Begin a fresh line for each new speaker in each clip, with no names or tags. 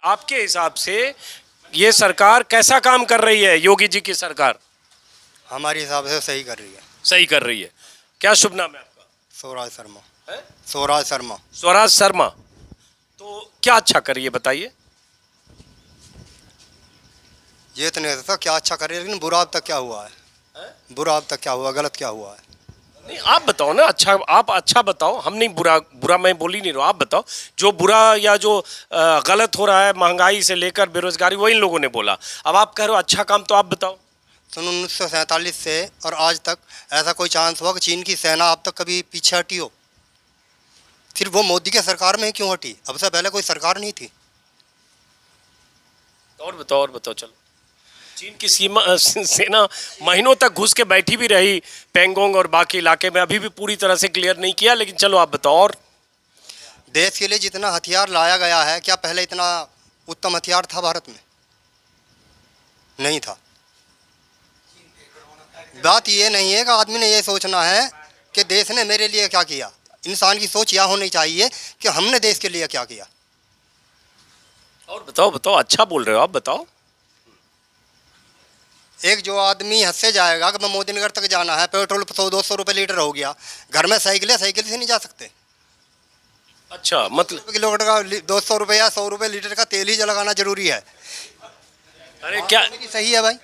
आपके हिसाब से ये सरकार कैसा काम कर रही है, योगी जी की सरकार?
हमारे हिसाब से सही कर रही है।
सही कर रही है। क्या शुभ नाम है आपका?
स्वराज शर्मा।
है?
स्वराज शर्मा।
स्वराज शर्मा। तो क्या अच्छा कर रही है बताइए?
ये तो नहीं था क्या अच्छा कर रही है, लेकिन बुरा अब तक क्या हुआ है? बुरा अब तक क्या हुआ, गलत क्या हुआ है?
नहीं, आप बताओ ना। अच्छा, आप अच्छा बताओ। हम नहीं, बुरा बुरा मैं बोल ही नहीं रहा, आप बताओ जो बुरा या जो गलत हो रहा है, महंगाई से लेकर बेरोजगारी, वो इन लोगों ने बोला। अब आप कह रहे हो अच्छा काम, तो आप बताओ।
सन 1947 से और आज तक ऐसा कोई चांस हुआ कि चीन की सेना अब तक कभी पीछे हटी हो? फिर वो मोदी के सरकार में क्यों हटी? अब से पहले कोई सरकार नहीं थी।
और बताओ चलो। चीन की सेना महीनों तक घुस के बैठी भी रही पेंगोंग और बाकी इलाके में, अभी भी पूरी तरह से क्लियर नहीं किया, लेकिन चलो आप बताओ। और
देश के लिए जितना हथियार लाया गया है, क्या पहले इतना उत्तम हथियार था भारत में? नहीं था। बात ये नहीं है कि आदमी ने ये सोचना है कि देश ने मेरे लिए क्या किया। इंसान की सोच यह होनी चाहिए कि हमने देश के लिए क्या किया।
और बताओ अच्छा बोल रहे हो आप, बताओ।
एक जो आदमी हद से जाएगा कि मैं मोदीनगर तक जाना है, पेट्रोल 100-200 रुपये लीटर हो गया, घर में साइकिल है, साइकिल से नहीं जा सकते।
अच्छा, मतलब
किलोमीटर का 200 रुपये या 100 रुपये लीटर का तेल ही लगाना जरूरी है।
अरे क्या
सही है भाई?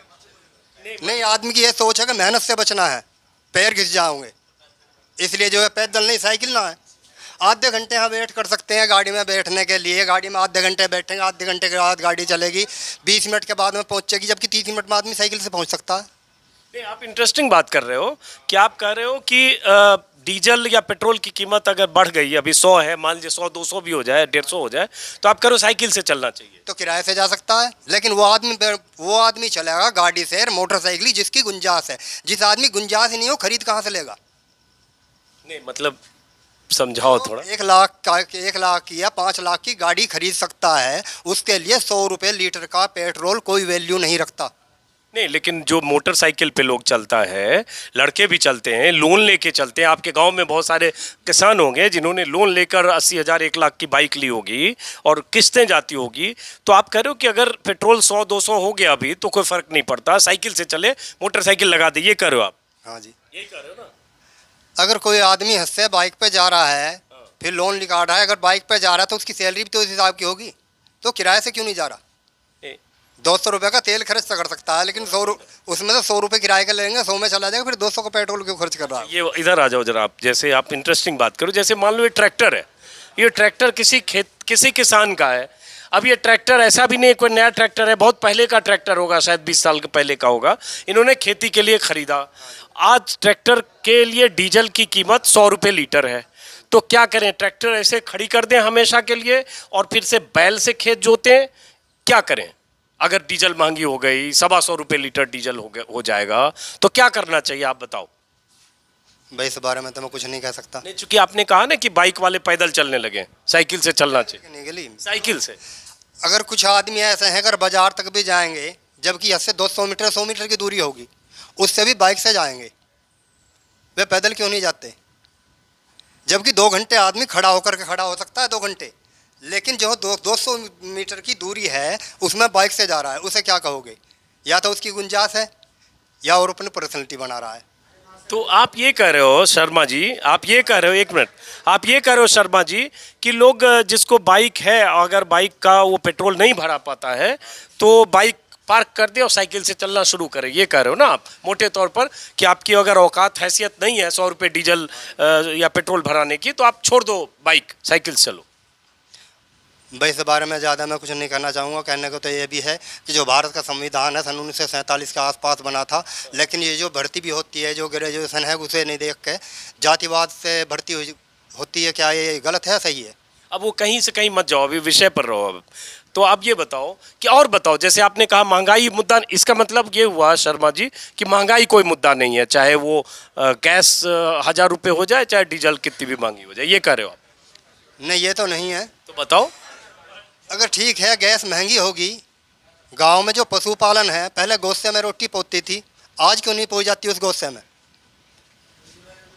नहीं, आदमी की ये सोच है कि मेहनत से बचना है, पैर घिस जाओगे, इसलिए जो है पैदल नहीं साइकिल ना है। आधे घंटे यहाँ वेट कर सकते हैं गाड़ी में बैठने के लिए, गाड़ी में आधे घंटे बैठेंगे, आधे घंटे के बाद गाड़ी चलेगी, 20 मिनट के बाद में पहुँचेगी, जबकि 30 मिनट में आदमी साइकिल से पहुँच सकता है।
नहीं, आप इंटरेस्टिंग बात कर रहे हो कि आप कह रहे हो कि डीजल या पेट्रोल की कीमत अगर बढ़ गई, अभी 100 है, मान लीजिए 100-200 भी हो जाए, 150 हो जाए, तो आप कह रहे हो साइकिल से चलना चाहिए।
तो किराए से जा सकता है, लेकिन वो आदमी चलेगा गाड़ी से, मोटरसाइकिल, जिसकी गुंजाइश है। जिस आदमी गुंजाइश ही नहीं हो, खरीद कहाँ से लेगा?
नहीं, मतलब समझाओ थोड़ा।
1 लाख की या 5 लाख की गाड़ी खरीद सकता है, उसके लिए 100 रुपये लीटर का पेट्रोल कोई वैल्यू नहीं रखता।
नहीं, लेकिन जो मोटरसाइकिल पे लोग चलता है, लड़के भी चलते हैं, लोन लेके चलते हैं। आपके गांव में बहुत सारे किसान होंगे जिन्होंने लोन लेकर 80,000 1 लाख की बाइक ली होगी और किस्तें जाती होगी। तो आप कह रहे हो कि अगर पेट्रोल 100-200 हो गया अभी तो कोई फर्क नहीं पड़ता, साइकिल से चले, मोटरसाइकिल लगा दे, ये कह रहे हो आप?
हाँ जी,
यही कह रहे हो ना?
अगर कोई आदमी हद से बाइक पे जा रहा है, फिर लोन निकाल रहा है, अगर बाइक पे जा रहा है तो उसकी सैलरी भी तो उस हिसाब की होगी, तो किराए से क्यों नहीं जा रहा? 200 रुपये का तेल खर्च कर सकता है, लेकिन उसमें से 100 रुपये किराए का लेंगे, 100 में चला जाएगा, फिर 200 का पेट्रोल क्यों खर्च कर रहा है?
ये इधर आ जाओ जरा आप। जैसे आप इंटरेस्टिंग बात करो, जैसे मान लो ये ट्रैक्टर है, ये ट्रैक्टर किसी किसान का है। अब ये ट्रैक्टर ऐसा भी नहीं कोई नया ट्रैक्टर है, बहुत पहले का ट्रैक्टर होगा, शायद 20 साल के पहले का होगा, इन्होंने खेती के लिए खरीदा। आज ट्रैक्टर के लिए डीजल की कीमत 100 रुपये लीटर है। तो क्या करें, ट्रैक्टर ऐसे खड़ी कर दें हमेशा के लिए और फिर से बैल से खेत जोतें? क्या करें? अगर डीजल महंगी हो गई, 125 रुपये लीटर डीजल हो जाएगा, तो क्या करना चाहिए आप बताओ?
भाई इस बारे में तो मैं कुछ नहीं कह सकता।
नहीं, चूंकि आपने कहा ना कि बाइक वाले पैदल चलने लगे, साइकिल से चलना चाहिए।
निकली
साइकिल से
अगर कुछ आदमी ऐसे हैं, अगर बाजार तक भी जाएंगे, जबकि यहाँ से 200 मीटर 100 मीटर की दूरी होगी, उससे भी बाइक से जाएंगे, वे पैदल क्यों नहीं जाते? जबकि 2 घंटे आदमी खड़ा होकर के खड़ा हो सकता है, 2 घंटे, लेकिन जो 200 मीटर की दूरी है उसमें बाइक से जा रहा है, उसे क्या कहोगे? या तो उसकी गुंजाइश है या और अपनी पर्सनैलिटी बना रहा है।
तो आप ये कह रहे हो शर्मा जी, आप ये कह रहे हो, एक मिनट, आप ये कह रहे हो शर्मा जी कि लोग जिसको बाइक है, अगर बाइक का वो पेट्रोल नहीं भरा पाता है तो बाइक पार्क कर दे और साइकिल से चलना शुरू करे, ये कह रहे हो ना आप मोटे तौर पर? कि आपकी अगर औकात हैसियत नहीं है 100 रुपये डीजल या पेट्रोल भराने की, तो आप छोड़ दो बाइक, साइकिल से चलो।
भाई इस बारे में ज़्यादा मैं कुछ नहीं करना चाहूँगा। कहने को तो ये भी है कि जो भारत का संविधान है सन 1947 के आसपास बना था, लेकिन ये जो भर्ती भी होती है, जो ग्रेजुएशन है, उसे नहीं देख के जातिवाद से भर्ती होती है, क्या ये गलत है, सही है?
अब वो कहीं से कहीं मत जाओ, अभी विषय पर रहो। अब तो आप ये बताओ कि, और बताओ, जैसे आपने कहा महंगाई मुद्दा, इसका मतलब ये हुआ शर्मा जी कि महंगाई कोई मुद्दा नहीं है, चाहे वो गैस 1000 रुपये हो जाए, चाहे डीजल कितनी भी महंगी हो जाए, ये कह रहे हो आप?
नहीं, ये तो नहीं है।
तो बताओ।
अगर ठीक है गैस महंगी होगी, गांव में जो पशुपालन है, पहले गोश्ते में रोटी पौती थी, आज क्यों नहीं पहुँच जाती उस गोश्ते में?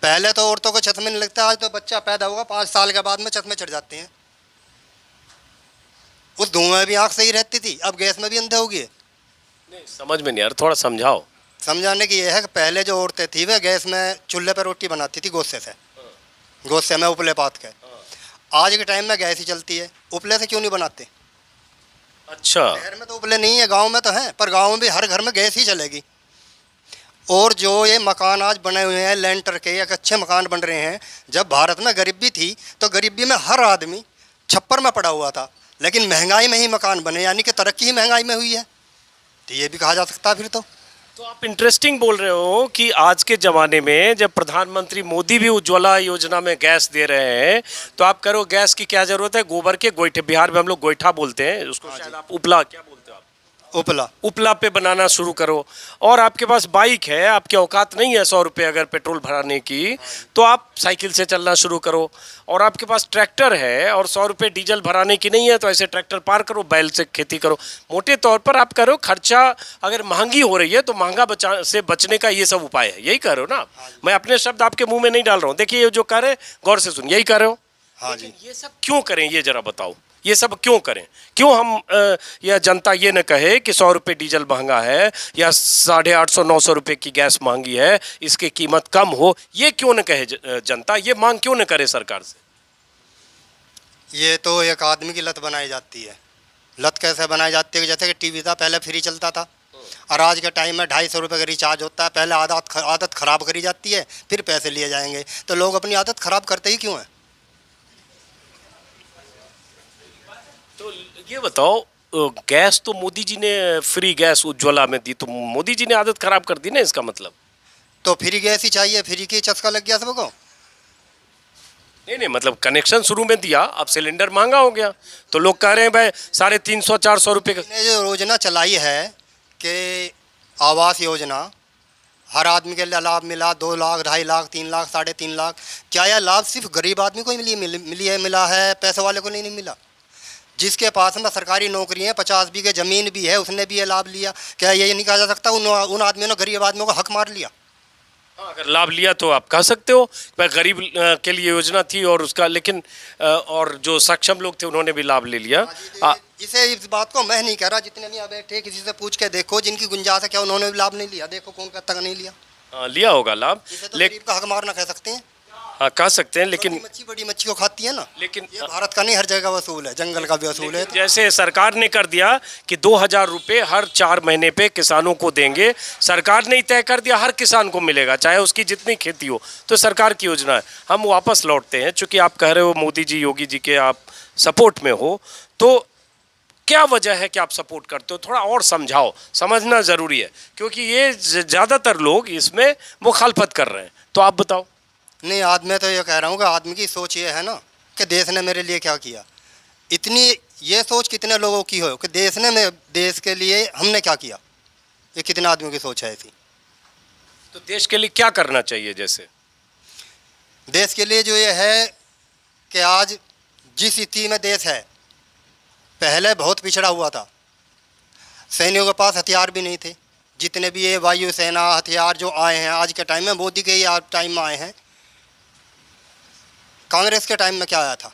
पहले तो औरतों को छत में नहीं लगता, आज तो बच्चा पैदा होगा 5 साल के बाद में छत में चढ़ जाते हैं। उस धुएं में भी आँख सही रहती थी, अब गैस में भी अंधे हो गए।
नहीं समझ में नहीं यार, थोड़ा समझाओ।
समझाने की ये है कि पहले जो औरतें थी वे गैस में चूल्हे पर रोटी बनाती थी गोस्से से, गोस्से में उपले पात के। आज के टाइम में गैस ही चलती है, उपले से क्यों नहीं बनाते?
अच्छा,
शहर में तो उपले नहीं है, गांव में तो है, पर गांव में भी हर घर में गैस ही चलेगी। और जो ये मकान आज बने हुए हैं लेंटर के, एक अच्छे मकान बन रहे हैं, जब भारत में गरीबी थी तो गरीबी में हर आदमी छप्पर में पड़ा हुआ था, लेकिन महंगाई में ही मकान बने, यानी कि तरक्की ही महंगाई में हुई है, तो ये भी कहा जा सकता है फिर तो
आप इंटरेस्टिंग बोल रहे हो कि आज के ज़माने में जब प्रधानमंत्री मोदी भी उज्ज्वला योजना में गैस दे रहे हैं, तो आप करो गैस की क्या ज़रूरत है? गोबर के गोईठे, बिहार में हम लोग गोईठा बोलते हैं उसको, शायद आप उपला क्या बोलते हो आप?
उपला
उपला पे बनाना शुरू करो। और आपके पास बाइक है, आपकी औकात नहीं है 100 रुपये अगर पेट्रोल भराने की, तो आप साइकिल से चलना शुरू करो। और आपके पास ट्रैक्टर है और 100 रुपये डीजल भराने की नहीं है, तो ऐसे ट्रैक्टर पार करो, बैल से खेती करो। मोटे तौर पर आप करो खर्चा, अगर महंगी हो रही है तो महंगा बचने का ये सब उपाय है, यही कह रहे हो ना? मैं अपने शब्द आपके मुंह में नहीं डाल रहा हूँ, देखिए ये जो कह रहे हैं गौर से सुन, यही कह रहे हो?
हाँ जी।
ये सब क्यों करें, ये जरा बताओ, ये सब क्यों करें? क्यों हम यह जनता ये न कहे कि 100 रुपये डीजल महंगा है या 850-900 रुपये की गैस महंगी है, इसकी कीमत कम हो, ये क्यों न कहे जनता, ये मांग क्यों न करे सरकार से?
ये तो एक आदमी की लत बनाई जाती है। लत कैसे बनाई जाती है? जैसे कि टीवी था, पहले फ्री चलता था, और आज के टाइम में 250 रुपये का रिचार्ज होता है। पहले आदत ख़राब करी जाती है, फिर पैसे लिए जाएंगे, तो लोग अपनी आदत ख़राब करते ही क्यों हैं?
तो ये बताओ, गैस तो मोदी जी ने फ्री गैस उज्ज्वला में दी, तो मोदी जी ने आदत खराब कर दी ना, इसका मतलब?
तो फ्री गैस ही चाहिए, फ्री की चस्का लग गया सबको।
नहीं नहीं, मतलब कनेक्शन शुरू में दिया, अब सिलेंडर महंगा हो गया, तो लोग कह रहे हैं भाई 350-400 रुपये का।
ने जो योजना चलाई है कि आवास योजना, हर आदमी के लिए लाभ मिला, 2 लाख, 2.5 लाख, 3 लाख, 3.5 लाख, क्या यह लाभ सिर्फ गरीब आदमी को ही मिला है, पैसे वाले को नहीं मिला? जिसके पास में सरकारी नौकरी है, 50 बीघे ज़मीन भी है, उसने भी ये लाभ लिया। क्या ये नहीं कहा जा सकता उन आदमियों ने गरीब आदमियों का हक मार लिया?
हाँ, अगर लाभ लिया तो आप कह सकते हो भाई गरीब के लिए योजना थी और उसका, लेकिन और जो सक्षम लोग थे उन्होंने भी लाभ ले लिया।
इसे इस बात को मैं नहीं कह रहा, जितने भी यहाँ बैठे किसी से पूछ के देखो जिनकी गुंजाइश है, क्या उन्होंने भी लाभ नहीं लिया? देखो कौन कहता है नहीं लिया?
लिया होगा लाभ,
इसे तो गरीब का हक मारना कह सकते हैं।
हाँ कह सकते हैं, लेकिन
बड़ी मच्छी को खाती है ना,
लेकिन
ये भारत का नहीं, हर जगह वसूल है, जंगल का भी वसूल है।
जैसे सरकार ने कर दिया कि 2000 रुपये हर 4 महीने पे किसानों को देंगे, सरकार ने ही तय कर दिया हर किसान को मिलेगा, चाहे उसकी जितनी खेती हो, तो सरकार की योजना है। हम वापस लौटते हैं, चूंकि आप कह रहे हो मोदी जी, योगी जी के आप सपोर्ट में हो, तो क्या वजह है कि आप सपोर्ट करते हो? थोड़ा और समझाओ, समझना ज़रूरी है, क्योंकि ये ज़्यादातर लोग इसमें मुखालफत कर रहे हैं, तो आप बताओ।
नहीं, आदमी तो ये कह रहा हूँ कि आदमी की सोच ये है ना कि देश ने मेरे लिए क्या किया। इतनी ये सोच कितने लोगों की हो कि देश के लिए हमने क्या किया, ये कितने आदमियों की सोच है ऐसी?
तो देश के लिए क्या करना चाहिए? जैसे
देश के लिए जो ये है कि आज जिस स्थिति में देश है, पहले बहुत पिछड़ा हुआ था, सैनिकों के पास हथियार भी नहीं थे। जितने भी ये वायु सेना हथियार जो आए हैं आज के टाइम में, मोदी के ही टाइम में आए हैं। कांग्रेस के टाइम में क्या आया था?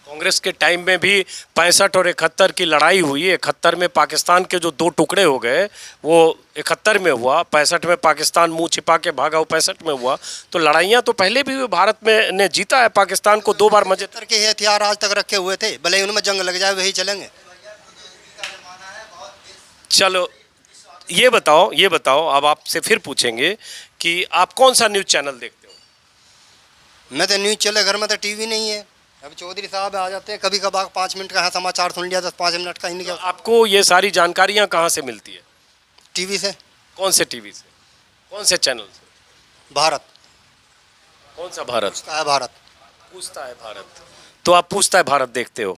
कांग्रेस के टाइम में भी 65 और 71 की लड़ाई हुई। 71 में पाकिस्तान के जो 2 टुकड़े हो गए वो 71 में हुआ, 65 में पाकिस्तान मुंह छिपा के भागा, वो 65 में हुआ। तो लड़ाइयाँ तो पहले भी भारत में ने जीता है, पाकिस्तान को 2 बार मजे
के हथियार आज तक रखे हुए थे, भले उनमें जंग लग जाए वही चलेंगे।
चलो ये बताओ, अब आपसे फिर पूछेंगे कि आप कौन सा न्यूज़ चैनल देखते हो?
मैं तो न्यूज़ चले, घर में तो टीवी नहीं है। अब चौधरी साहब आ जाते हैं कभी कभार, 5 मिनट का है समाचार सुन लिया, 10-5 मिनट का ही नहीं।
आपको ये सारी जानकारियाँ कहाँ से मिलती है?
टीवी से।
कौन से टीवी से, कौन से चैनल से?
भारत।
कौन सा भारत?
पूछता है भारत।
पूछता है भारत। तो आप पूछता है भारत देखते हो?